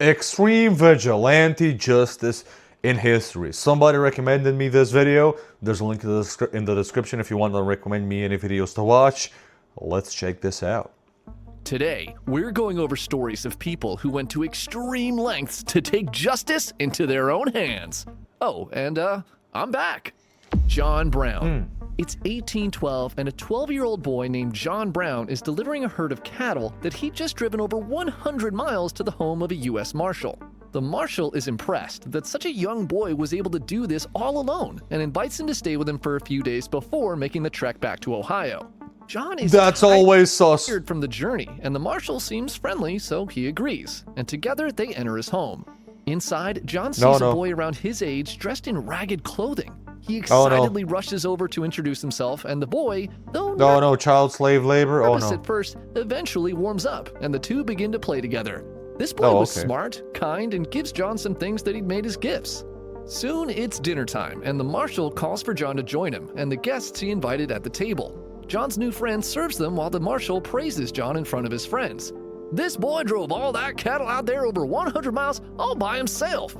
extreme vigilante justice in history. Somebody recommended me this video. There's a link in the description if you want to recommend me any videos to watch. Let's check this out. Today, we're going over stories of people who went to extreme lengths to take justice into their own hands. Oh, and I'm back. John Brown. It's 1812, and a 12-year-old boy named John Brown is delivering a herd of cattle that he'd just driven over 100 miles to the home of a U.S. Marshal. The Marshal is impressed that such a young boy was able to do this all alone and invites him to stay with him for a few days before making the trek back to Ohio. John is always sus. tired from the journey, and the Marshal seems friendly, so he agrees, and together they enter his home. Inside, John sees a boy around his age dressed in ragged clothing. He excitedly rushes over to introduce himself, and the boy, though child slave labor. at first, eventually warms up, and the two begin to play together. This boy was smart, kind, and gives John some things that he'd made as gifts. Soon it's dinner time, and the Marshal calls for John to join him, and the guests he invited at the table. John's new friend serves them while the Marshal praises John in front of his friends. This boy drove all that cattle out there over 100 miles all by himself.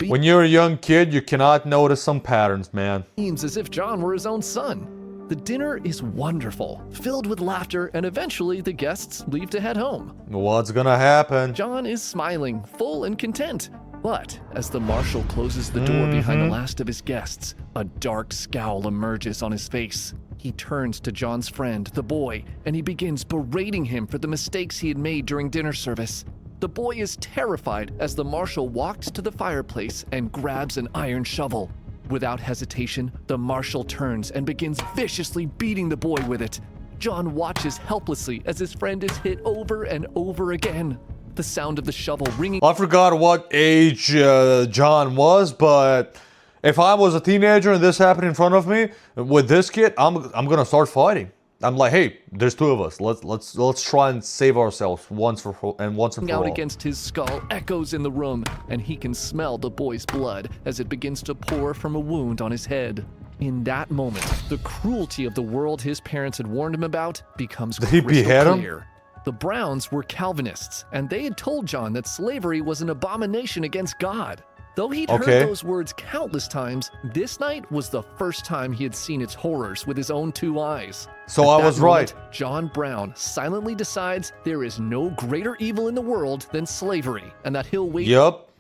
When you're a young kid, you cannot notice some patterns, man. Seems as if John were his own son. The dinner is wonderful, filled with laughter, and eventually the guests leave to head home. What's gonna happen? John is smiling, full and content. But as the Marshal closes the door behind the last of his guests, a dark scowl emerges on his face. He turns to John's friend, the boy, and he begins berating him for the mistakes he had made during dinner service. The boy is terrified as the Marshal walks to the fireplace and grabs an iron shovel. Without hesitation, the Marshal turns and begins viciously beating the boy with it. John watches helplessly as his friend is hit over and over again. The sound of the shovel ringing. I forgot what age John was, but if I was a teenager and this happened in front of me with this kid, I'm gonna start fighting. I'm like, hey, there's two of us. Let's try and save ourselves once and for out all. Against his skull echoes in the room, and he can smell the boy's blood as it begins to pour from a wound on his head. In that moment, the cruelty of the world his parents had warned him about becomes crystal clear. The Browns were Calvinists, and they had told John that slavery was an abomination against God. Though he'd heard those words countless times, this night was the first time he had seen its horrors with his own two eyes. So I was right. John Brown silently decides there is no greater evil in the world than slavery, and that he'll wage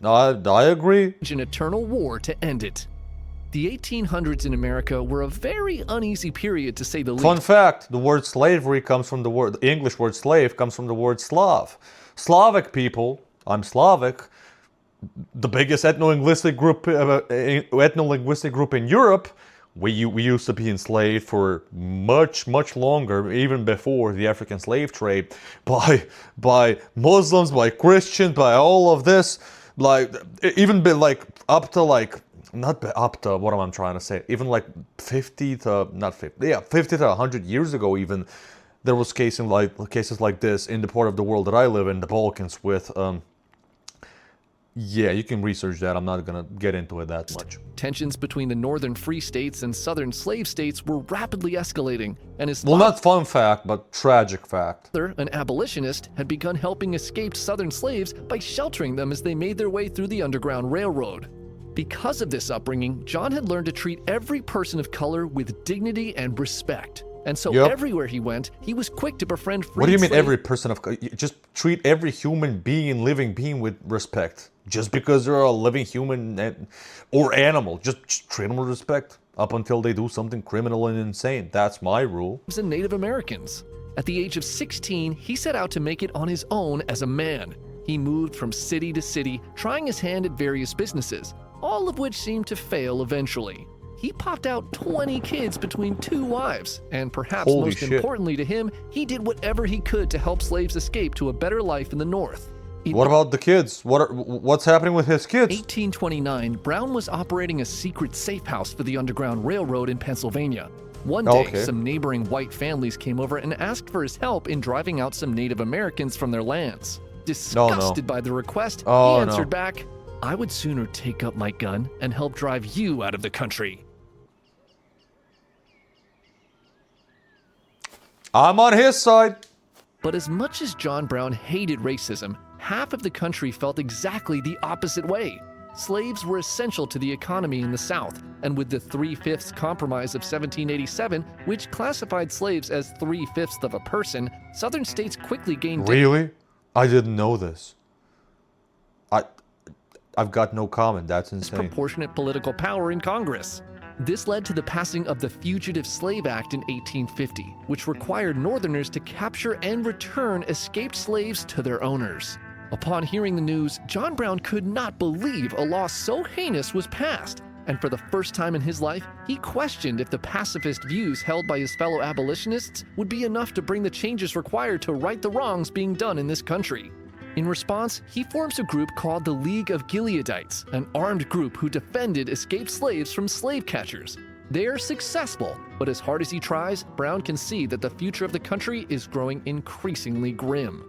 I agree. An eternal war to end it. The 1800s in America were a very uneasy period, to say the least. Fun fact, the word slavery comes from the English word slave comes from the word Slav. Slavic people, I'm Slavic, the biggest ethno-linguistic group in Europe, we used to be enslaved for much longer, even before the African slave trade, by Muslims, by Christians, by all of this, like even up to what am I trying to say? Even like 50 to 100 years ago, even there was cases like this in the part of the world that I live in, the Balkans, with yeah, you can research that. I'm not going to get into it that much. Tensions between the northern free states and southern slave states were rapidly escalating, and his not fun fact, but tragic fact. An abolitionist had begun helping escaped southern slaves by sheltering them as they made their way through the Underground Railroad. Because of this upbringing, John had learned to treat every person of color with dignity and respect. And so everywhere he went, he was quick to befriend freed. What do you mean every person of color? Just treat every living being with respect. Just because they're a living human or animal, just treat them with respect up until they do something criminal and insane. That's my rule. And Native Americans. At the age of 16, he set out to make it on his own as a man. He moved from city to city, trying his hand at various businesses, all of which seemed to fail eventually. He popped out 20 kids between 2 wives, and perhaps most importantly to him, he did whatever he could to help slaves escape to a better life in the North. What about the kids? What's happening with his kids? 1829, Brown was operating a secret safe house for the Underground Railroad in Pennsylvania. One day, some neighboring white families came over and asked for his help in driving out some Native Americans from their lands. Disgusted by the request, he answered back, "I would sooner take up my gun and help drive you out of the country." I'm on his side. But as much as John Brown hated racism, half of the country felt exactly the opposite way. Slaves were essential to the economy in the South, and with the 3/5 Compromise of 1787, which classified slaves as 3/5 of a person, Southern states quickly gained... Really? I didn't know this. I've got no comment. That's insane. disproportionate political power in Congress. This led to the passing of the Fugitive Slave Act in 1850, which required Northerners to capture and return escaped slaves to their owners. Upon hearing the news, John Brown could not believe a law so heinous was passed, and for the first time in his life, he questioned if the pacifist views held by his fellow abolitionists would be enough to bring the changes required to right the wrongs being done in this country. In response, he forms a group called the League of Gileadites, an armed group who defended escaped slaves from slave catchers. They are successful, but as hard as he tries, Brown can see that the future of the country is growing increasingly grim.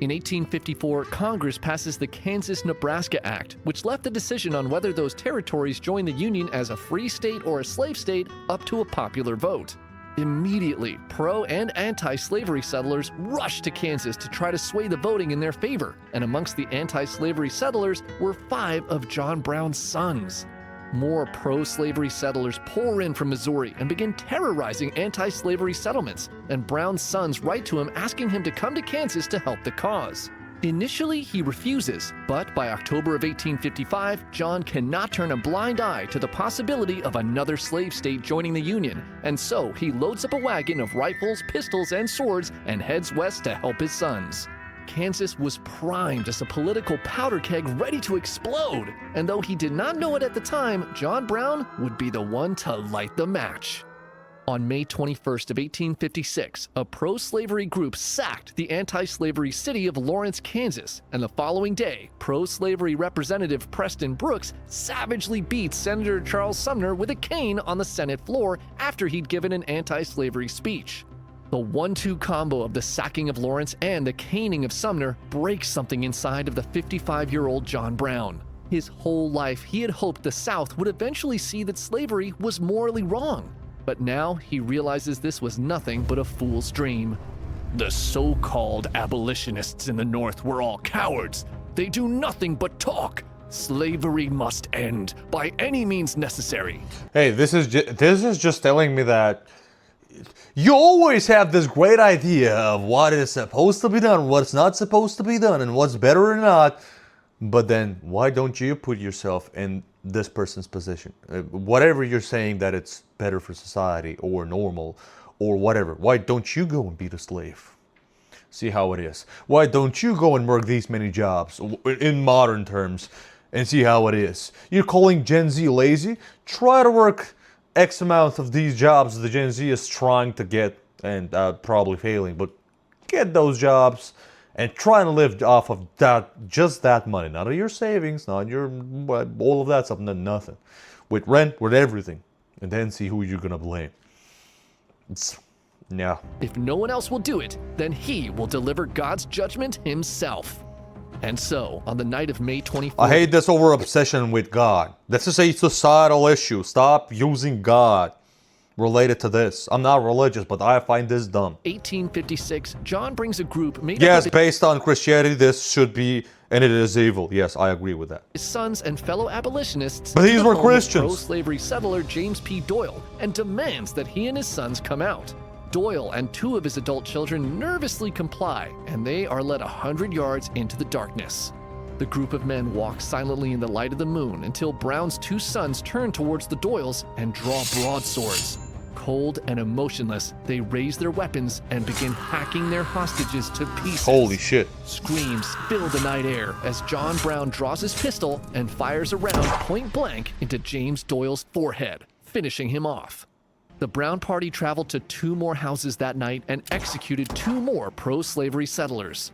In 1854, Congress passes the Kansas-Nebraska Act, which left the decision on whether those territories join the Union as a free state or a slave state up to a popular vote. Immediately, pro- and anti-slavery settlers rushed to Kansas to try to sway the voting in their favor, and amongst the anti-slavery settlers were 5 of John Brown's sons. More pro-slavery settlers pour in from Missouri and begin terrorizing anti-slavery settlements, and Brown's sons write to him asking him to come to Kansas to help the cause. Initially, he refuses, but by October of 1855, John cannot turn a blind eye to the possibility of another slave state joining the Union, and so he loads up a wagon of rifles, pistols, and swords and heads west to help his sons. Kansas was primed as a political powder keg ready to explode, and though he did not know it at the time, John Brown would be the one to light the match. On May 21st of 1856, a pro-slavery group sacked the anti-slavery city of Lawrence, Kansas, and the following day, pro-slavery Representative Preston Brooks savagely beat Senator Charles Sumner with a cane on the Senate floor after he'd given an anti-slavery speech. The 1-2 combo of the sacking of Lawrence and the caning of Sumner breaks something inside of the 55-year-old John Brown. His whole life, he had hoped the South would eventually see that slavery was morally wrong. But now he realizes this was nothing but a fool's dream. The so-called abolitionists in the North were all cowards. They do nothing but talk. Slavery must end by any means necessary. Hey, this is just telling me that you always have this great idea of what is supposed to be done, what's not supposed to be done, and what's better or not. But then why don't you put yourself in this person's position? Whatever you're saying that it's better for society or normal or whatever, why don't you go and be the slave? See how it is. Why don't you go and work these many jobs in modern terms and see how it is? You're calling Gen Z lazy? Try to work X amount of these jobs the Gen Z is trying to get and probably failing, but get those jobs and try and live off of that, just that money, not of your savings, not your all of that stuff, nothing, with rent, with everything, and then see who you're gonna blame. Yeah. If no one else will do it, then he will deliver God's judgment himself. And so, on the night of May 24th... I hate this over obsession with God. This is a societal issue. Stop using God related to this. I'm not religious, but I find this dumb. 1856, John brings a group made Yes, up of based on Christianity, this should be, and it is evil. Yes, I agree with that. his sons and fellow abolitionists. But to these the were home of Christians. Pro-slavery settler James P. Doyle, and demands that he and his sons come out. Doyle and 2 of his adult children nervously comply, and they are led 100 yards into the darkness. The group of men walk silently in the light of the moon until Brown's 2 sons turn towards the Doyles and draw broadswords. Cold and emotionless, they raise their weapons and begin hacking their hostages to pieces. Holy shit. Screams fill the night air as John Brown draws his pistol and fires a round point blank into James Doyle's forehead, finishing him off. The Brown party traveled to 2 more houses that night and executed 2 more pro-slavery settlers.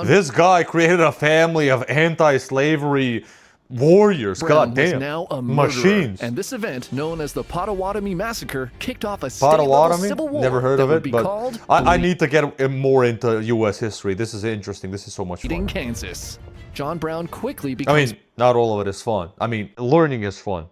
This guy created a family of anti-slavery warriors. Brown God damn. was now a murderer, machines. and this event, known as the Potawatomi Massacre, kicked off a state-level civil war. Never heard that of would it, be but called I need to get more into U.S. history. This is interesting. This is so much in fun. Kansas. John Brown quickly becomes... I mean, not all of it is fun. I mean, learning is fun.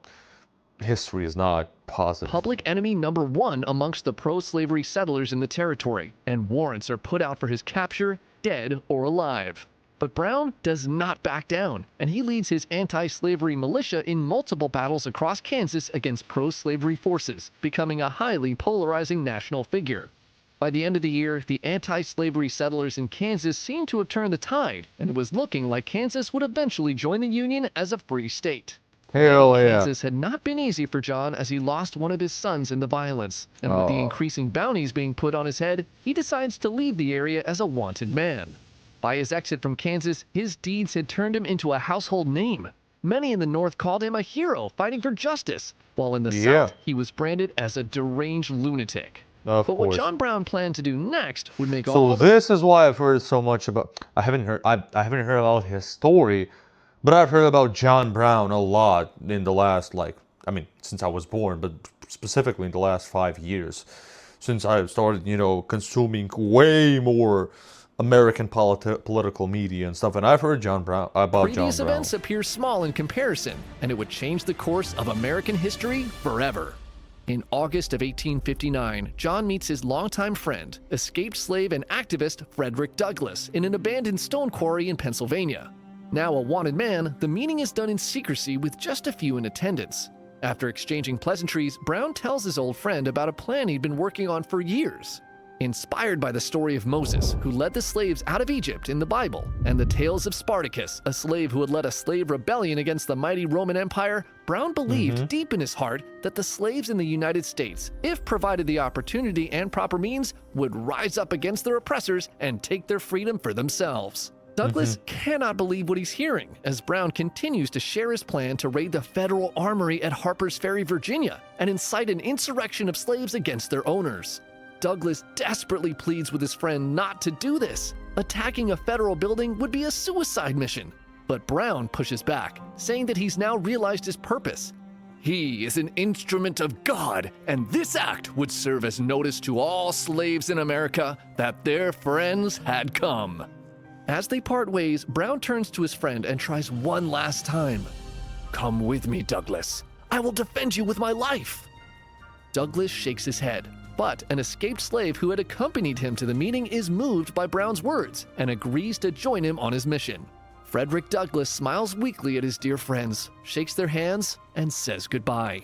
History is not positive. public enemy number 1 amongst the pro-slavery settlers in the territory, and warrants are put out for his capture, dead or alive. But Brown does not back down, and he leads his anti-slavery militia in multiple battles across Kansas against pro-slavery forces, becoming a highly polarizing national figure. By the end of the year, the anti-slavery settlers in Kansas seemed to have turned the tide, and it was looking like Kansas would eventually join the Union as a free state. Hell yeah. Kansas had not been easy for John as he lost one of his sons in the violence, and with the increasing bounties being put on his head, he decides to leave the area as a wanted man. By his exit from Kansas, his deeds had turned him into a household name. Many in the North called him a hero fighting for justice, while in the South, he was branded as a deranged lunatic. Of But course. what John Brown planned to do next would make So this is why I've heard so much about. I haven't heard about his story, but I've heard about John Brown a lot in the last, since I was born, but specifically in the last 5 years, since I started, consuming way more American political media and stuff, and I've heard previous events appear small in comparison, and it would change the course of American history forever. In August of 1859, John meets his longtime friend, escaped slave and activist Frederick Douglass, in an abandoned stone quarry in Pennsylvania. Now a wanted man, the meeting is done in secrecy with just a few in attendance. After exchanging pleasantries, Brown tells his old friend about a plan he'd been working on for years. Inspired by the story of Moses, who led the slaves out of Egypt in the Bible, and the tales of Spartacus, a slave who had led a slave rebellion against the mighty Roman Empire, Brown believed deep in his heart that the slaves in the United States, if provided the opportunity and proper means, would rise up against their oppressors and take their freedom for themselves. Douglas cannot believe what he's hearing, as Brown continues to share his plan to raid the federal armory at Harper's Ferry, Virginia, and incite an insurrection of slaves against their owners. Douglas desperately pleads with his friend not to do this. Attacking a federal building would be a suicide mission. But Brown pushes back, saying that he's now realized his purpose. He is an instrument of God, and this act would serve as notice to all slaves in America that their friends had come. As they part ways, Brown turns to his friend and tries one last time. "Come with me, Douglas. I will defend you with my life." Douglas shakes his head. But an escaped slave who had accompanied him to the meeting is moved by Brown's words and agrees to join him on his mission. Frederick Douglass smiles weakly at his dear friends, shakes their hands, and says goodbye.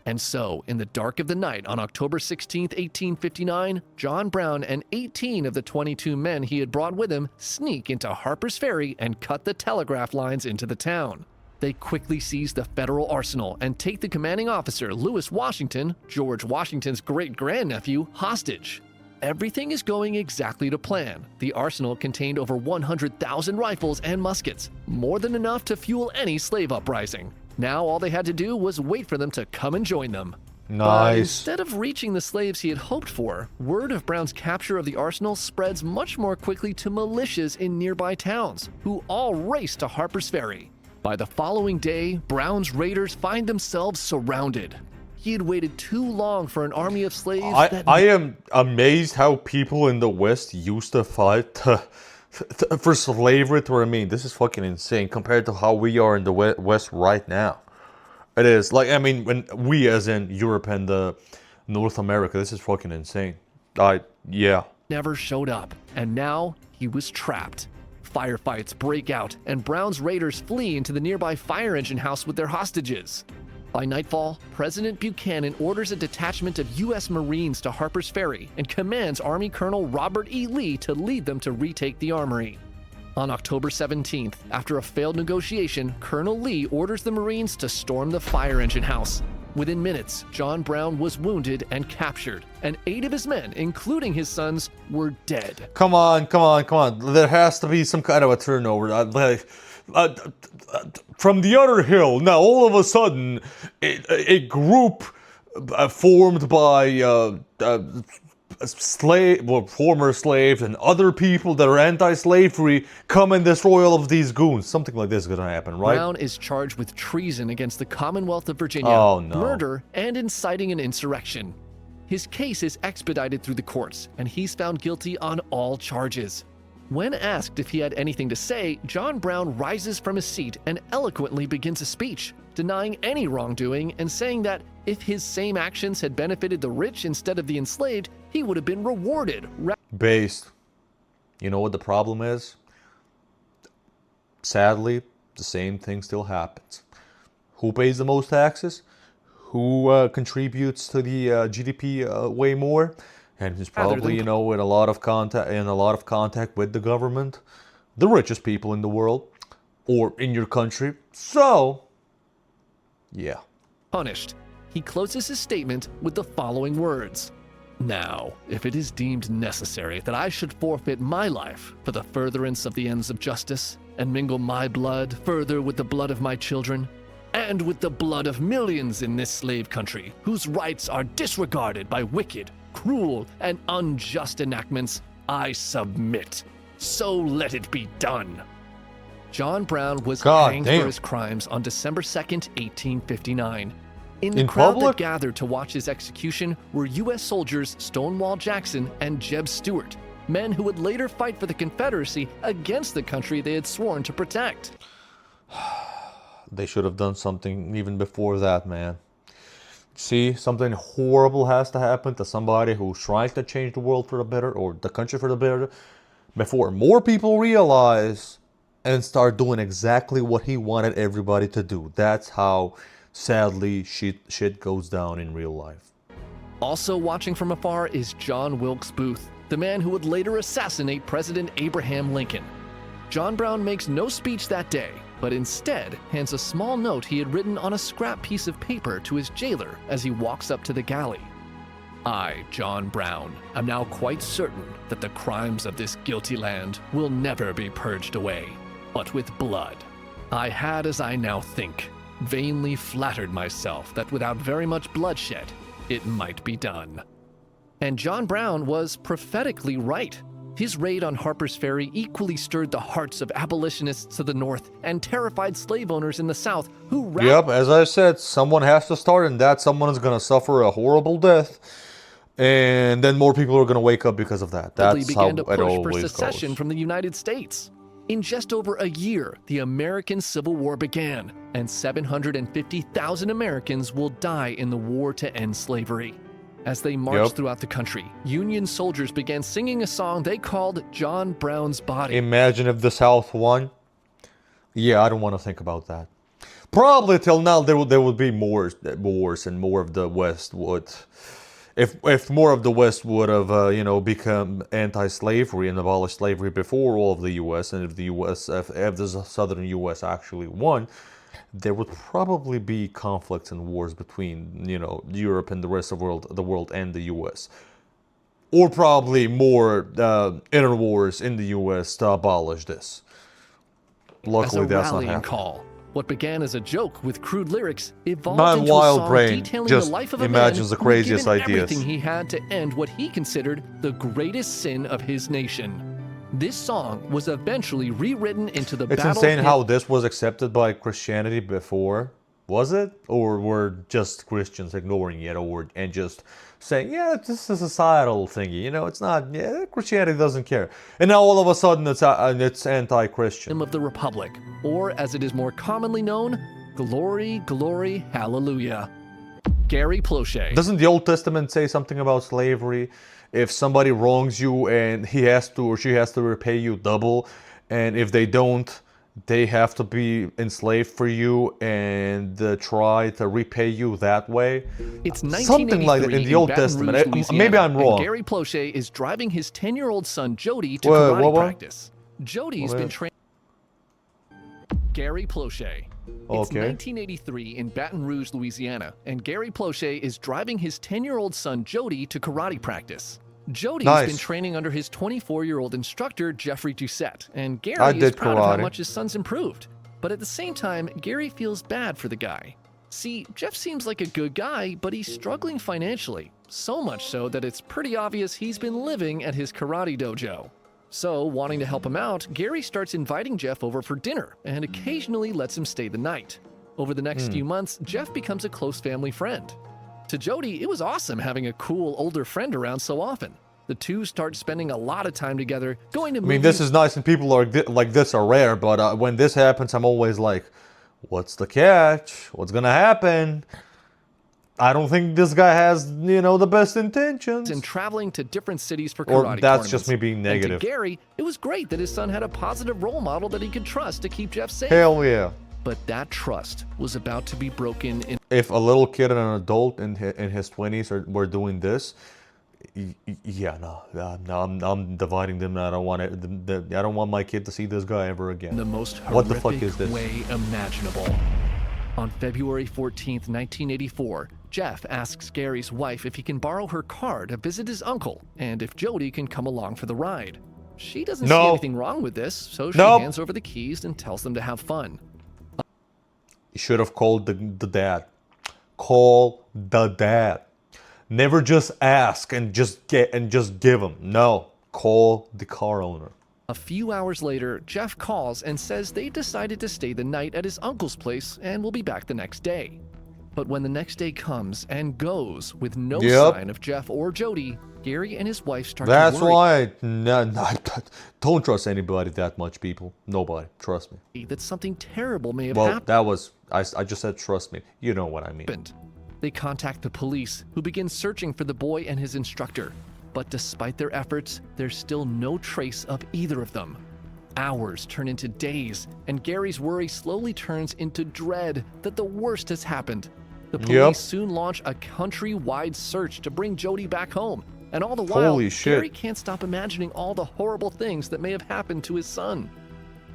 And so, in the dark of the night on October 16, 1859, John Brown and 18 of the 22 men he had brought with him sneak into Harper's Ferry and cut the telegraph lines into the town. They quickly seize the federal arsenal and take the commanding officer, Lewis Washington, George Washington's great-grandnephew, hostage. Everything is going exactly to plan. The arsenal contained over 100,000 rifles and muskets, more than enough to fuel any slave uprising. Now all they had to do was wait for them to come and join them. But instead of reaching the slaves he had hoped for, word of Brown's capture of the arsenal spreads much more quickly to militias in nearby towns, who all race to Harper's Ferry. By the following day, Brown's raiders find themselves surrounded. He had waited too long for an army of slaves I am amazed how people in the West used to fight for slavery to remain. This is fucking insane compared to how we are in the West right now. It is. When we as in Europe and North America, this is fucking insane. Yeah. Never showed up, and now he was trapped. Firefights break out, and Brown's raiders flee into the nearby fire engine house with their hostages. By nightfall, President Buchanan orders a detachment of U.S. Marines to Harper's Ferry and commands Army Colonel Robert E. Lee to lead them to retake the armory. On October 17th, after a failed negotiation, Colonel Lee orders the Marines to storm the fire engine house. Within minutes, John Brown was wounded and captured, and 8 of his men, including his sons, were dead. Come on. There has to be some kind of a turnover. From the other hill, now all of a sudden, a group formed by former slaves and other people that are anti-slavery come and destroy all of these goons. Something like this is gonna happen, right? Brown is charged with treason against the Commonwealth of Virginia, murder, and inciting an insurrection. His case is expedited through the courts, and he's found guilty on all charges. When asked if he had anything to say, John Brown rises from his seat and eloquently begins a speech, denying any wrongdoing and saying that if his same actions had benefited the rich instead of the enslaved, he would have been rewarded. Based. You know what the problem is? sadly, the same thing still happens. Who pays the most taxes? Who contributes to the GDP way more? And is probably, in a lot of contact with the government, the richest people in the world or in your country. So, yeah. Punished. He closes his statement with the following words. Now, if it is deemed necessary that I should forfeit my life for the furtherance of the ends of justice, and mingle my blood further with the blood of my children, and with the blood of millions in this slave country whose rights are disregarded by wicked, cruel, and unjust enactments, I submit. So let it be done. John Brown was hanged for his crimes on December 2nd, 1859. In the crowd that gathered to watch his execution were U.S. soldiers Stonewall Jackson and Jeb Stuart, men who would later fight for the Confederacy against the country they had sworn to protect. They should have done something even before that, man. See, something horrible has to happen to somebody who's trying to change the world for the better, or the country for the better, before more people realize and start doing exactly what he wanted everybody to do. That's how, sadly, shit goes down in real life. Also watching from afar is John Wilkes Booth, the man who would later assassinate President Abraham Lincoln. John Brown makes no speech that day, but instead hands a small note he had written on a scrap piece of paper to his jailer as he walks up to the galley. I, John Brown, am now quite certain that the crimes of this guilty land will never be purged away, but with blood. I had, as I now think, vainly flattered myself that without very much bloodshed, it might be done. And John Brown was prophetically right. His raid on Harper's Ferry equally stirred the hearts of abolitionists to the north and terrified slave owners in the south who Yep, as I said, someone has to start, and that someone is going to suffer a horrible death. And then more people are going to wake up because of that. That's how it always goes. Secession from the United States. In just over a year, the American Civil War began, and 750,000 Americans will die in the war to end slavery. As they marched throughout the country, Union soldiers began singing a song they called John Brown's Body. Imagine if the South won. Yeah, I don't want to think about that. Probably till now there would be more wars, and more of the West would, if more of the West would have become anti-slavery and abolished slavery before all of the U.S. and if the Southern U.S. actually won, there would probably be conflicts and wars between Europe and the rest of the world and the U.S. Or probably more inner wars in the U.S. to abolish this. Luckily, that's not happening. Call. What began as a joke with crude lyrics evolved into a song detailing the life of a man who had given everything he had to end what he considered the greatest sin of his nation. This song was eventually rewritten into the It's insane how this was accepted by Christianity before. Was it? Or were just Christians ignoring it and just saying, yeah, this is a societal thingy. It's not, Christianity doesn't care. And now all of a sudden it's anti-Christian. Of the Republic, or as it is more commonly known, Glory, Glory, Hallelujah. Gary Plauché. Doesn't the Old Testament say something about slavery? If somebody wrongs you and he has to or she has to repay you double, and if they don't, they have to be enslaved for you and try to repay you that way. It's something like that in the Old Testament. Maybe I'm wrong. And Gary Plauché is driving his 10-year-old son Jody to karate practice. Jody's been trained. Gary Plauché. It's 1983 in Baton Rouge, Louisiana, and Gary Plauché is driving his 10-year-old son Jody to karate practice. Jody's been training under his 24-year-old instructor, Jeffrey Doucette, and Gary is proud of how much his son's improved. But at the same time, Gary feels bad for the guy. See, Jeff seems like a good guy, but he's struggling financially, so much so that it's pretty obvious he's been living at his karate dojo. So, wanting to help him out, Gary starts inviting Jeff over for dinner and occasionally lets him stay the night. Over the next few months, Jeff becomes a close family friend. To Jody, it was awesome having a cool older friend around so often. The two start spending a lot of time together, going to movies. I mean, this is nice and people like this are rare, but when this happens, I'm always like, what's the catch? What's gonna happen? I don't think this guy has, you know, the best intentions. And traveling to different cities for Or karate that's just tournaments. me being negative. And to Gary, it was great that his son had a positive role model that he could trust to keep Jeff safe. Hell yeah. But that trust was about to be broken in. If a little kid and an adult in his 20s were doing this, yeah, no, I'm dividing them. I don't want it. I don't want my kid to see this guy ever again. The most What the horrific fuck is this? way imaginable. On February 14th, 1984, Jeff asks Gary's wife if he can borrow her car to visit his uncle and if Jody can come along for the ride. She doesn't see anything wrong with this, so she hands over the keys and tells them to have fun. You should have called the dad. Call the dad. Never just ask and just give him. No, call the car owner. A few hours later, Jeff calls and says they decided to stay the night at his uncle's place and will be back the next day. But when the next day comes and goes with no sign of Jeff or Jody, Gary and his wife start to worry. That's why don't trust anybody that much, people. Nobody. Trust me. That something terrible may have happened. That was, I just said trust me. You know what I mean. They contact the police, who begin searching for the boy and his instructor. But despite their efforts, there's still no trace of either of them. Hours turn into days, and Gary's worry slowly turns into dread that the worst has happened. The police soon launch a countrywide search to bring Jody back home. And all the while, Gary can't stop imagining all the horrible things that may have happened to his son.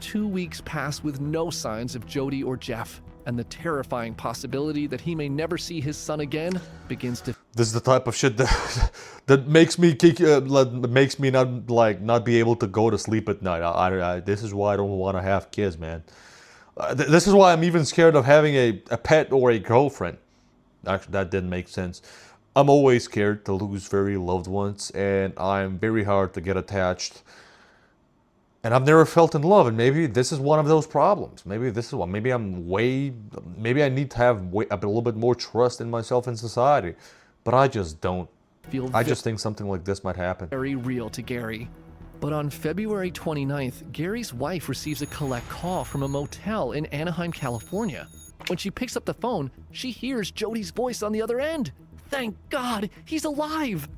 2 weeks pass with no signs of Jody or Jeff, and the terrifying possibility that he may never see his son again begins to. This is the type of shit that makes me not be able to go to sleep at night. This is why I don't want to have kids, man. This is why I'm even scared of having a pet or a girlfriend. Actually, that didn't make sense. I'm always scared to lose very loved ones, and I'm very hard to get attached. And I've never felt in love, and maybe this is one of those problems. Maybe this is one. Maybe I need to have a little bit more trust in myself and society, but I just don't. I just think something like this might happen. Very real to Gary. But on February 29th, Gary's wife receives a collect call from a motel in Anaheim, California. When she picks up the phone, she hears Jody's voice on the other end. Thank God, he's alive!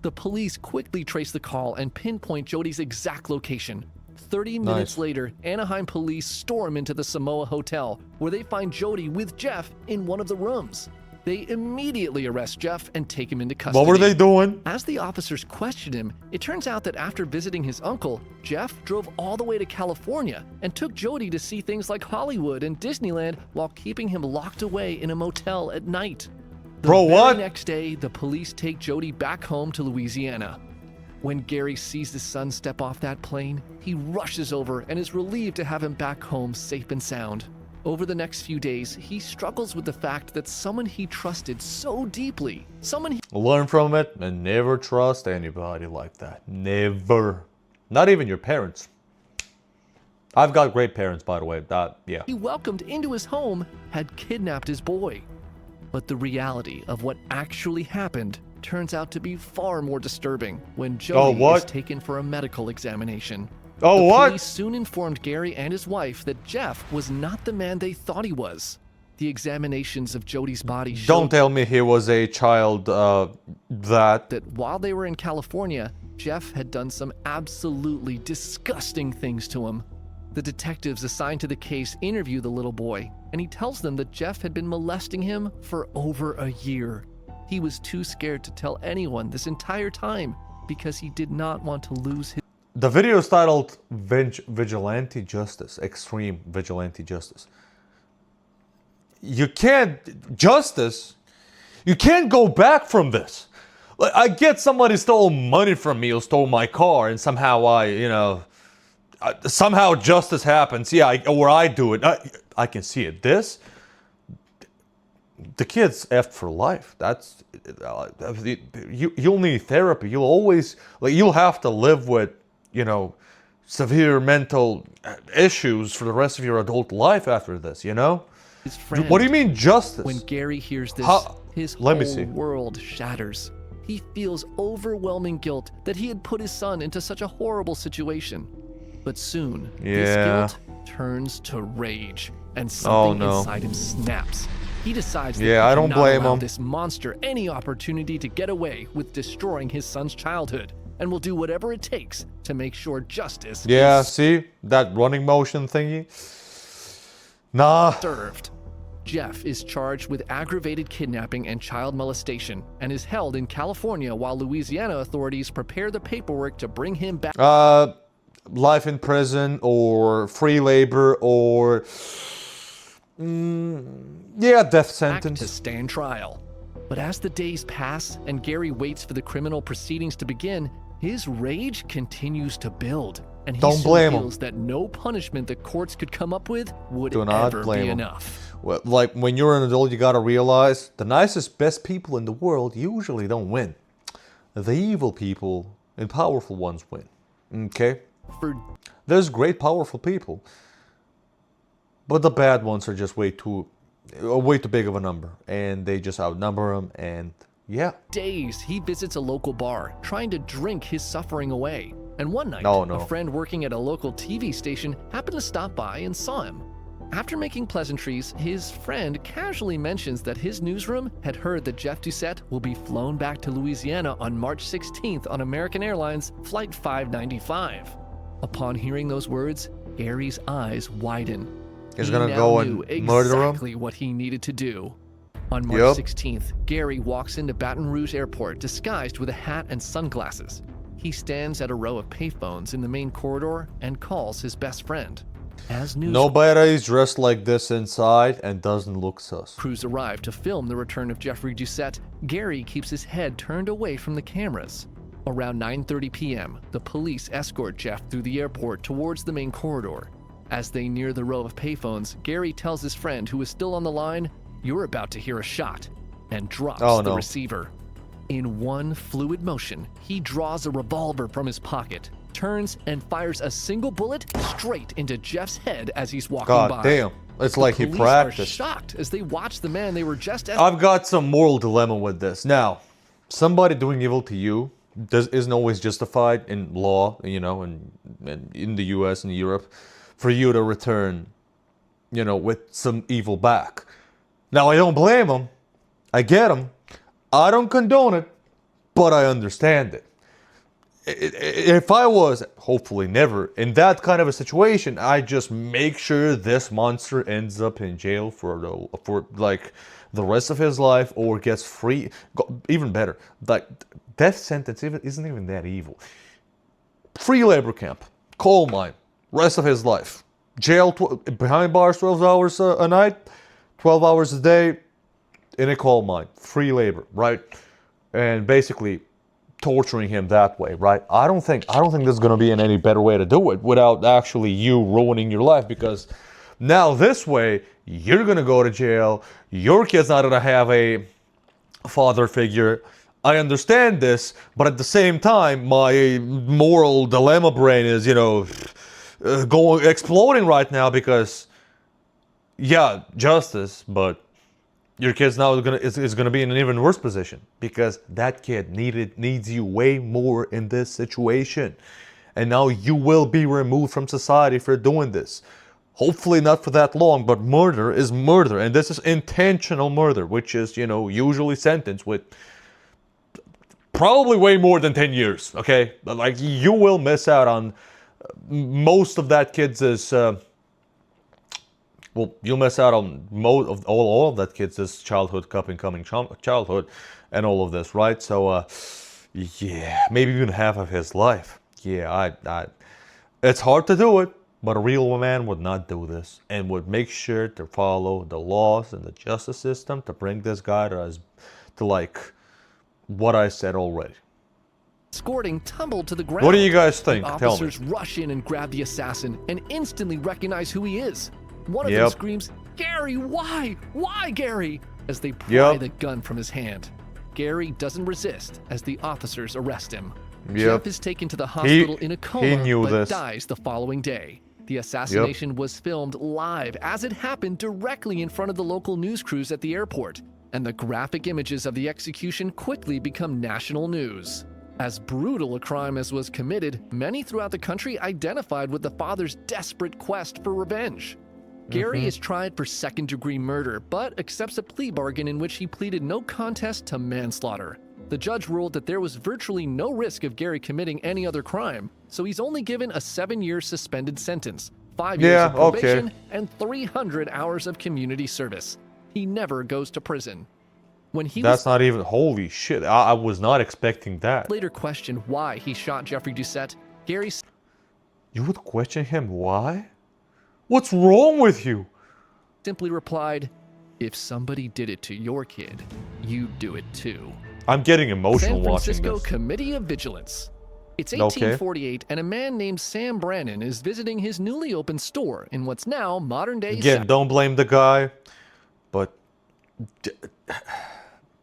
The police quickly trace the call and pinpoint Jody's exact location. 30 minutes later, Anaheim police storm into the Samoa Hotel, where they find Jody with Jeff in one of the rooms. They immediately arrest Jeff and take him into custody. What were they doing? As the officers question him, it turns out that after visiting his uncle, Jeff drove all the way to California and took Jody to see things like Hollywood and Disneyland while keeping him locked away in a motel at night. The very next day, the police take Jody back home to Louisiana. When Gary sees his son step off that plane, he rushes over and is relieved to have him back home safe and sound. Over the next few days, he struggles with the fact that someone he trusted so deeply, Learn from it and never trust anybody like that. Never. Not even your parents. I've got great parents, by the way. He welcomed into his home had kidnapped his boy. But the reality of what actually happened turns out to be far more disturbing when Jody is taken for a medical examination. The police soon informed Gary and his wife that Jeff was not the man they thought he was. The examinations of Jody's body showed. Don't tell me he was a child that while they were in California, Jeff had done some absolutely disgusting things to him. The detectives assigned to the case interview the little boy, and he tells them that Jeff had been molesting him for over a year. He was too scared to tell anyone this entire time because he did not want to lose his. The video is titled Vigilante Justice, Extreme Vigilante Justice. You can't go back from this. I get somebody stole money from me or stole my car and somehow somehow justice happens. Or I do it. I can see it. The kid's effed for life. That's you'll need therapy. You'll have to live with severe mental issues for the rest of your adult life after this. His friend, what do you mean justice? When Gary hears this, his whole world shatters. He feels overwhelming guilt that he had put his son into such a horrible situation. But soon, this guilt turns to rage, and something inside him snaps. He decides that Yeah, he I don't cannot blame allow him. this monster any opportunity to get away with destroying his son's childhood, and will do whatever it takes to make sure justice Yeah, is see? That running motion thingy? Nah. served. Jeff is charged with aggravated kidnapping and child molestation and is held in California while Louisiana authorities prepare the paperwork to bring him back Life in prison or free labor or... yeah, death to sentence. stand trial. But as the days pass and Gary waits for the criminal proceedings to begin, his rage continues to build, and he Don't soon blame him. feels that no punishment the courts could come up with would Do not ever blame be him. enough. Well, like, when you're an adult, you gotta realize the nicest, best people in the world usually don't win. The evil people and powerful ones win. Okay? For There's great, powerful people. But the bad ones are just way too big of a number. And they just outnumber them, and yeah. days, he visits a local bar, trying to drink his suffering away. And one night, Oh, no. a friend working at a local TV station happened to stop by and saw him. After making pleasantries, his friend casually mentions that his newsroom had heard that Jeff Doucette will be flown back to Louisiana on March 16th on American Airlines Flight 595. Upon hearing those words, Gary's eyes widen. He's He gonna now go and knew murder him? exactly what he needed to do. On March Yep. 16th, Gary walks into Baton Rouge Airport disguised with a hat and sunglasses. He stands at a row of payphones in the main corridor and calls his best friend. As news Nobody's dressed like this inside and doesn't look sus. crews arrive to film the return of Jeffrey Doucette, Gary keeps his head turned away from the cameras. Around 9:30 p.m., the police escort Jeff through the airport towards the main corridor. As they near the row of payphones, Gary tells his friend, who is still on the line, "You're about to hear a shot," and drops Oh, the no. receiver. In one fluid motion, he draws a revolver from his pocket, turns and fires a single bullet straight into Jeff's head as he's walking God by. damn. It's like he Police are practiced. shocked as they watch the man they were just I've got some moral dilemma with this. Now, somebody doing evil to you isn't always justified in law, and in the US and Europe, for you to return, with some evil back. Now, I don't blame him. I get him. I don't condone it, but I understand it. If I was, hopefully never, in that kind of a situation, I just make sure this monster ends up in jail for like the rest of his life, or gets free. Even better, like death sentence isn't even that evil. Free labor camp, coal mine, rest of his life, jail behind bars 12 hours a night, 12 hours a day in a coal mine, free labor, right? And basically torturing him that way, right? I don't think there's gonna be any better way to do it without actually you ruining your life, because now this way you're gonna go to jail, your kid's not gonna have a father figure. I understand this, but at the same time, my moral dilemma brain is, exploding right now, because yeah, justice, but your kid's now is gonna be in an even worse position, because that kid needs you way more in this situation, and now you will be removed from society for doing this. Hopefully not for that long, but murder is murder, and this is intentional murder, which is usually sentenced with probably way more than 10 years. Okay, but like you will miss out on most of that kid's you'll miss out on all of that kid's childhood, up-and-coming childhood, and all of this, right? So, yeah, maybe even half of his life. Yeah, it's hard to do it, but a real man would not do this, and would make sure to follow the laws and the justice system to bring this guy to like what I said already. escorting tumbled to the ground. What do you guys think? The Tell me. officers rush in and grab the assassin and instantly recognize who he is. One of them Yep. screams, "Gary, why? Why, Gary?" as they pry Yep. the gun from his hand. Gary doesn't resist as the officers arrest him. Yep. Jeff is taken to the hospital in a coma, knew but this. dies the following day. The assassination was filmed live as it happened directly in front of the local news crews at the airport, and the graphic images of the execution quickly become national news. As brutal a crime as was committed, many throughout the country identified with the father's desperate quest for revenge. Gary is tried for second-degree murder, but accepts a plea bargain in which he pleaded no contest to manslaughter. The judge ruled that there was virtually no risk of Gary committing any other crime, so he's only given a 7-year suspended sentence, 5 years of probation, and 300 hours of community service. He never goes to prison. When he That's not even... Holy shit. I was not expecting that. later questioned why he shot Jeffrey Doucette, Gary You would question him why? What's wrong with you? simply replied, "If somebody did it to your kid, you'd do it too." I'm getting emotional San watching Francisco this. Committee of Vigilance. It's Okay. 1848, and a man named Sam Brannon is visiting his newly opened store in what's now modern-day Again, don't blame the guy, but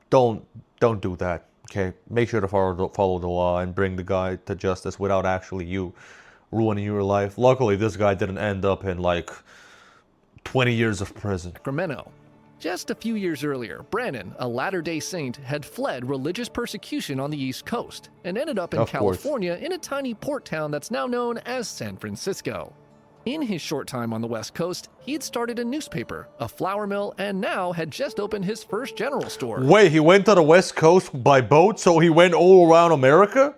don't do that. Okay, make sure to follow the law and bring the guy to justice without actually you ruining your life. Luckily, this guy didn't end up in like 20 years of prison. Sacramento. Just a few years earlier, Brannon, a Latter-day Saint, had fled religious persecution on the East Coast and ended up in Of course. California in a tiny port town that's now known as San Francisco. In his short time on the West Coast, he had started a newspaper, a flour mill, and now had just opened his first general store. Wait, he went to the West Coast by boat, so he went all around America?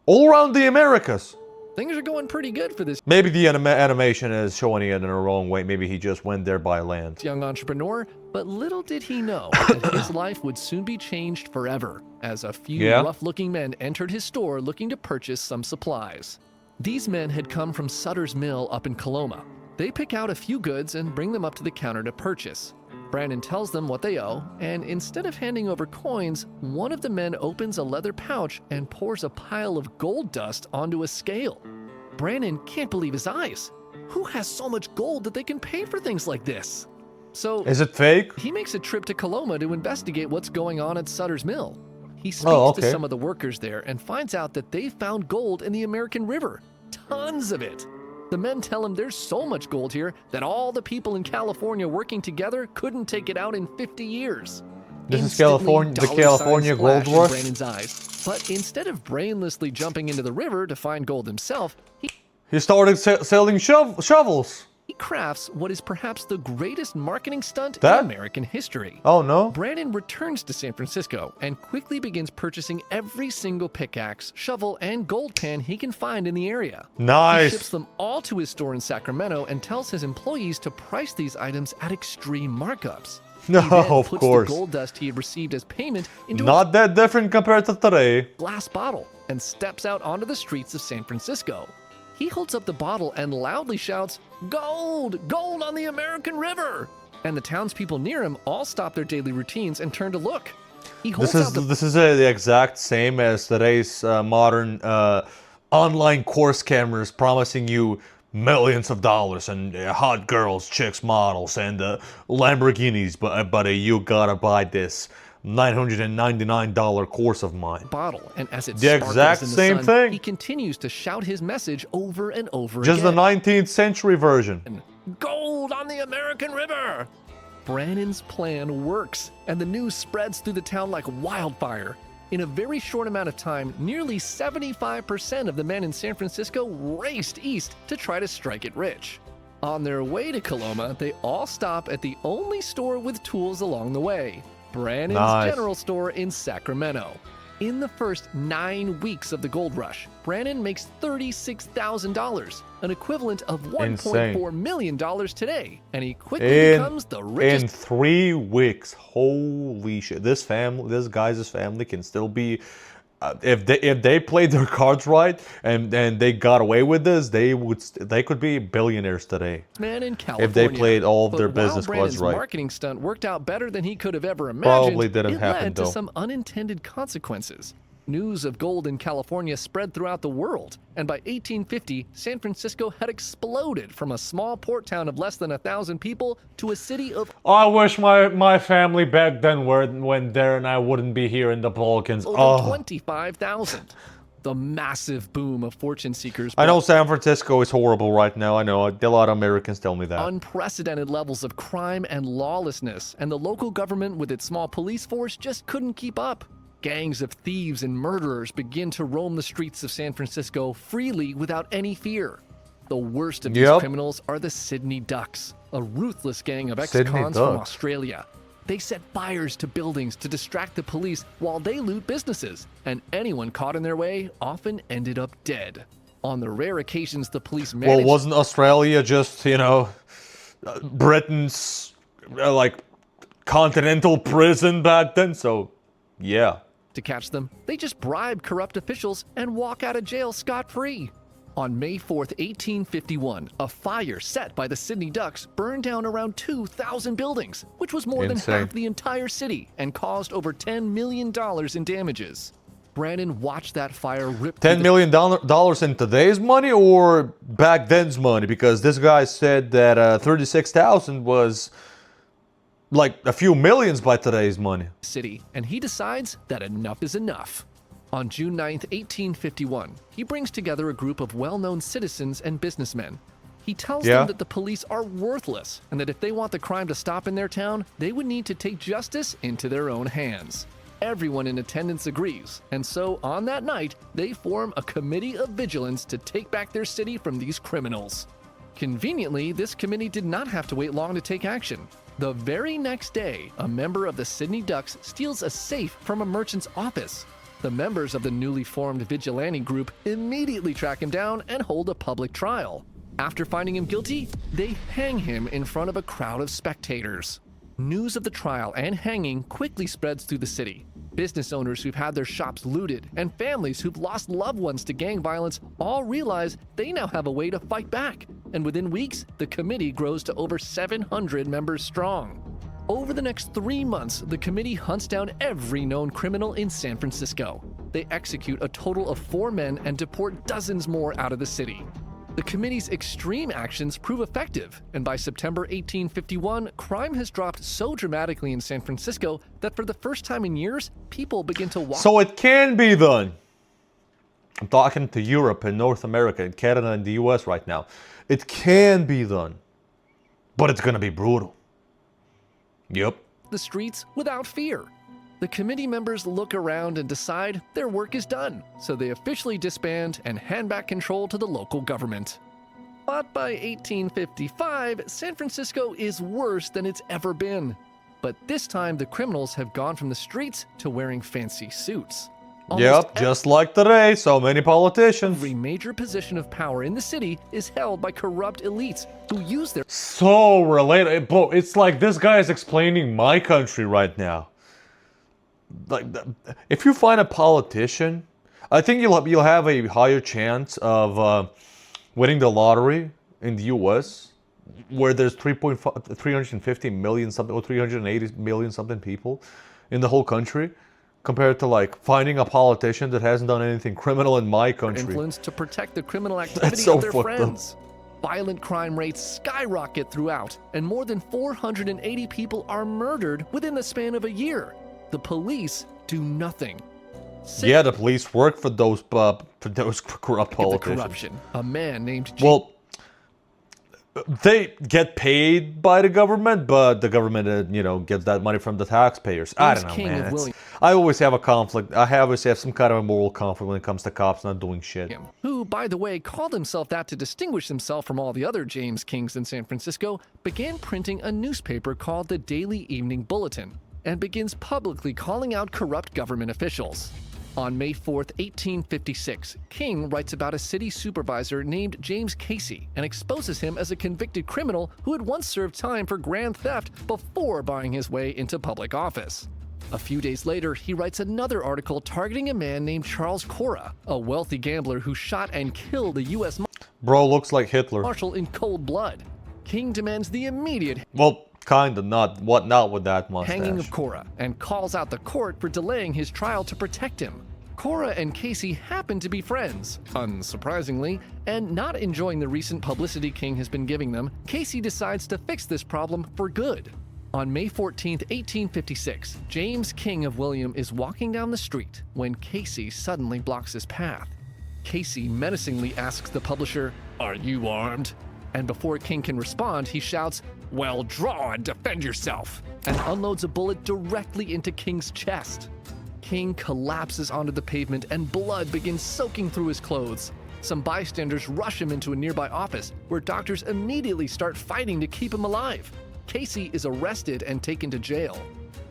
All around the Americas. Things are going pretty good for this Maybe the animation is showing it in the wrong way. Maybe he just went there by land. young entrepreneur, but little did he know that his life would soon be changed forever as a few Yeah? rough-looking men entered his store looking to purchase some supplies. These men had come from Sutter's Mill up in Coloma. They pick out a few goods and bring them up to the counter to purchase. Brandon tells them what they owe, and instead of handing over coins, one of the men opens a leather pouch and pours a pile of gold dust onto a scale. Brandon can't believe his eyes. Who has so much gold that they can pay for things like this? So Is it fake? he makes a trip to Coloma to investigate what's going on at Sutter's Mill. He speaks okay. to some of the workers there and finds out that they found gold in the American River. Tons of it. The men tell him there's so much gold here that all the people in California working together couldn't take it out in 50 years. This is Instantly, California, the dollar California signs gold flash in rush? Brandon's eyes. But instead of brainlessly jumping into the river to find gold himself, He started selling shovels. he crafts what is perhaps the greatest marketing stunt That? in American history. Oh no? Brandon returns to San Francisco and quickly begins purchasing every single pickaxe, shovel, and gold pan he can find in the area. He Nice. ships them all to his store in Sacramento and tells his employees to price these items at extreme markups. No, He then of puts course. the gold dust he had received as payment into a Not that different compared to today. glass bottle and steps out onto the streets of San Francisco. He holds up the bottle and loudly shouts, "Gold! Gold on the American River!" And the townspeople near him all stop their daily routines and turn to look. He holds out the This is the exact same as today's modern online course cameras promising you millions of dollars and hot girls, chicks, models, and Lamborghinis, but you gotta buy this $999 course of mine. bottle, and as it The sparkles exact in the same sun, thing. he continues to shout his message over and over Just again. the 19th century version. Gold on the American River! Brannon's plan works, and the news spreads through the town like wildfire. In a very short amount of time, nearly 75% of the men in San Francisco raced east to try to strike it rich. On their way to Coloma, they all stop at the only store with tools along the way, Brannon's Nice. General Store in Sacramento. In the first 9 weeks of the gold rush, Brannon makes $36,000, an equivalent of $1.4 million today, and he quickly becomes the richest In 3 weeks. Holy shit! This guy's family can still be. If they played their cards right and they got away with this, they could be billionaires today. man in California. If they played all of But their while business Brannon's cards right. marketing stunt worked out better than he could have ever imagined, Probably didn't it happen, led to though. some unintended consequences. News of gold in California spread throughout the world, and by 1850, San Francisco had exploded from a small port town of less than 1,000 people to a city of I wish my family back then went there and I wouldn't be here in the Balkans. over 25,000. The massive boom of fortune seekers I know brought San Francisco is horrible right now. I know a lot of Americans tell me that. unprecedented levels of crime and lawlessness, and the local government with its small police force just couldn't keep up. Gangs of thieves and murderers begin to roam the streets of San Francisco freely without any fear. The worst of these Yep. criminals are the Sydney Ducks, a ruthless gang of Sydney ex-cons from Ducks. Australia. They set fires to buildings to distract the police while they loot businesses, and anyone caught in their way often ended up dead. On the rare occasions the police Well, managed wasn't Australia just, Britain's, like, continental prison back then? So, yeah. to catch them, they just bribe corrupt officials and walk out of jail scot-free. On May 4th, 1851, a fire set by the Sydney Ducks burned down around 2,000 buildings, which was more than Insane. half the entire city and caused over $10 million in damages. Brandon watched that fire rip through $10 million dollars in today's money or back then's money? Because this guy said that 36,000 was like a few millions by today's money. the city, and he decides that enough is enough. On June 9th, 1851, he brings together a group of well-known citizens and businessmen. He tells Yeah. them that the police are worthless and that if they want the crime to stop in their town, they would need to take justice into their own hands. Everyone in attendance agrees, and so on that night, they form a committee of vigilance to take back their city from these criminals. Conveniently, this committee did not have to wait long to take action. The very next day, a member of the Sydney Ducks steals a safe from a merchant's office. The members of the newly formed vigilante group immediately track him down and hold a public trial. After finding him guilty, they hang him in front of a crowd of spectators. News of the trial and hanging quickly spreads through the city. Business owners who've had their shops looted and families who've lost loved ones to gang violence all realize they now have a way to fight back. And within weeks, the committee grows to over 700 members strong. Over the next 3 months, the committee hunts down every known criminal in San Francisco. They execute a total of 4 men and deport dozens more out of the city. The committee's extreme actions prove effective, and by September 1851, crime has dropped so dramatically in San Francisco that for the first time in years, people begin to walk. So it can be done. I'm talking to Europe and North America and Canada and the US right now. It can be done, but it's gonna be brutal. Yep. the streets without fear. The committee members look around and decide their work is done, so they officially disband and hand back control to the local government. But by 1855, San Francisco is worse than it's ever been. But this time, the criminals have gone from the streets to wearing fancy suits. Yep, just like today, so many politicians. Every major position of power in the city is held by corrupt elites who use their So related, bro. It's like this guy is explaining my country right now. Like, if you find a politician, I think you'll have a higher chance of winning the lottery in the U.S., where there's 350 million something or 380 million something people in the whole country, compared to like finding a politician that hasn't done anything criminal in my country. influence to protect the criminal activity so of their fucked up. friends. Violent crime rates skyrocket throughout, and more than 480 people are murdered within the span of a year. The police do nothing. Yeah, the police work for those corrupt The politicians. corruption. A man named Well, they get paid by the government, but the government, gets that money from the taxpayers. I don't know, King of man. William. I always have a conflict. I always have some kind of a moral conflict when it comes to cops not doing shit. who, by the way, called himself that to distinguish himself from all the other James Kings in San Francisco, began printing a newspaper called the Daily Evening Bulletin, and begins publicly calling out corrupt government officials. On May 4th, 1856, King writes about a city supervisor named James Casey and exposes him as a convicted criminal who had once served time for grand theft before buying his way into public office. A few days later, he writes another article targeting a man named Charles Cora, a wealthy gambler who shot and killed a U.S. Bro looks like Hitler. marshal in cold blood. King demands the immediate Well, kinda, not with that mustache. hanging of Cora and calls out the court for delaying his trial to protect him. Cora and Casey happen to be friends, unsurprisingly, and not enjoying the recent publicity King has been giving them, Casey decides to fix this problem for good. On May 14, 1856, James King of William is walking down the street when Casey suddenly blocks his path. Casey menacingly asks the publisher, "Are you armed?" And before King can respond, he shouts, "Well, draw and defend yourself," and unloads a bullet directly into King's chest. King collapses onto the pavement and blood begins soaking through his clothes. Some bystanders rush him into a nearby office, where doctors immediately start fighting to keep him alive. Casey is arrested and taken to jail.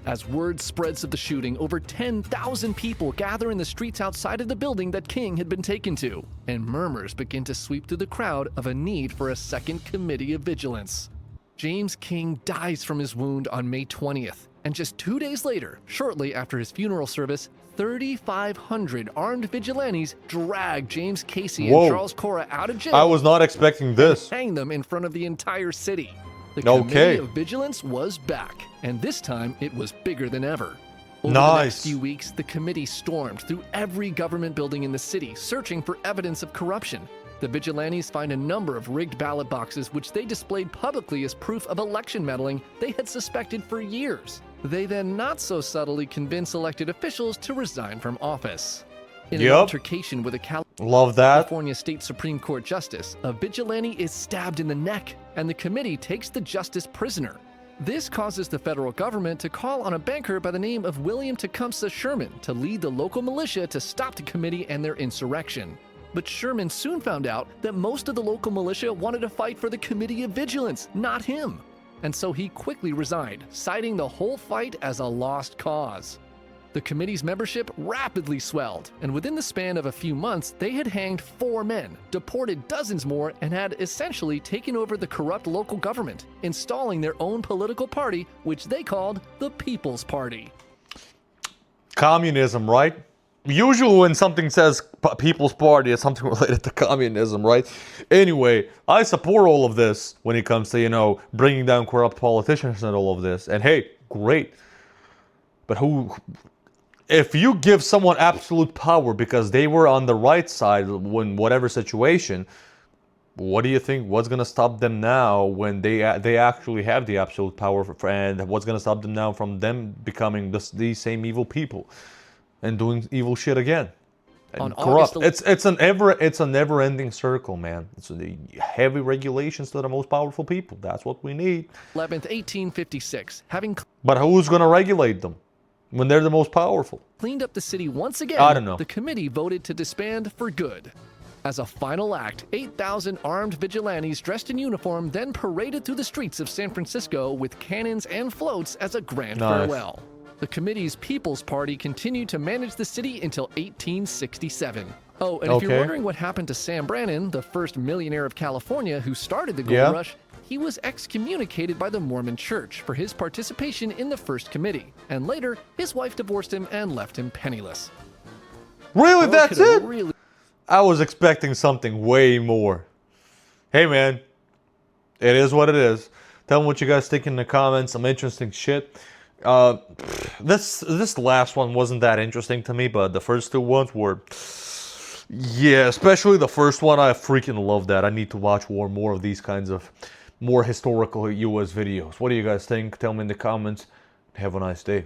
As word spreads of the shooting, over 10,000 people gather in the streets outside of the building that King had been taken to, and murmurs begin to sweep through the crowd of a need for a second committee of vigilance. James King dies from his wound on May 20th, and just 2 days later, shortly after his funeral service, 3,500 armed vigilantes drag James Casey Whoa. and Charles Cora out of jail. I was not expecting this. Hang them in front of the entire city. The Okay. Committee of Vigilance was back, and this time it was bigger than ever. Over the Nice. next few weeks, the committee stormed through every government building in the city, searching for evidence of corruption. The vigilantes find a number of rigged ballot boxes, which they displayed publicly as proof of election meddling they had suspected for years. They then not so subtly convince elected officials to resign from office. In an Yup. altercation with a Love that. California State Supreme Court justice, a vigilante is stabbed in the neck, and the committee takes the justice prisoner. This causes the federal government to call on a banker by the name of William Tecumseh Sherman to lead the local militia to stop the committee and their insurrection. But Sherman soon found out that most of the local militia wanted to fight for the Committee of Vigilance, not him. And so he quickly resigned, citing the whole fight as a lost cause. The committee's membership rapidly swelled, and within the span of a few months, they had hanged 4 men, deported dozens more, and had essentially taken over the corrupt local government, installing their own political party, which they called the People's Party. Communism, right? Usually when something says People's Party, it's something related to communism, right? Anyway, I support all of this when it comes to, you know, bringing down corrupt politicians and all of this. And hey, great. But if you give someone absolute power because they were on the right side in whatever situation, what do you think? What's going to stop them now when they actually have the absolute power? And what's going to stop them now from them becoming these same evil people and doing evil shit again? And corrupt. It's a never-ending circle, man. It's the heavy regulations to the most powerful people. That's what we need. 11th, 1856, having But who's going to regulate them when they're the most powerful? cleaned up the city once again, I don't know. the committee voted to disband for good. As a final act, 8,000 armed vigilantes dressed in uniform then paraded through the streets of San Francisco with cannons and floats as a grand Nice. farewell. The committee's People's Party continued to manage the city until 1867. Oh, and if you're Okay. wondering what happened to Sam Brannan, the first millionaire of California who started the gold Yeah. rush, he was excommunicated by the Mormon Church for his participation in the first committee, and later his wife divorced him and left him penniless. Really, Oh, that's could it? really- I was expecting something way more. Hey, man, it is what it is. Tell me what you guys think in the comments. Some interesting shit. This last one wasn't that interesting to me, but the first 2 ones were. Yeah, especially the first one. I freaking love that. I need to watch more of these kinds of more historical US videos. What do you guys think? Tell me in the comments. Have a nice day.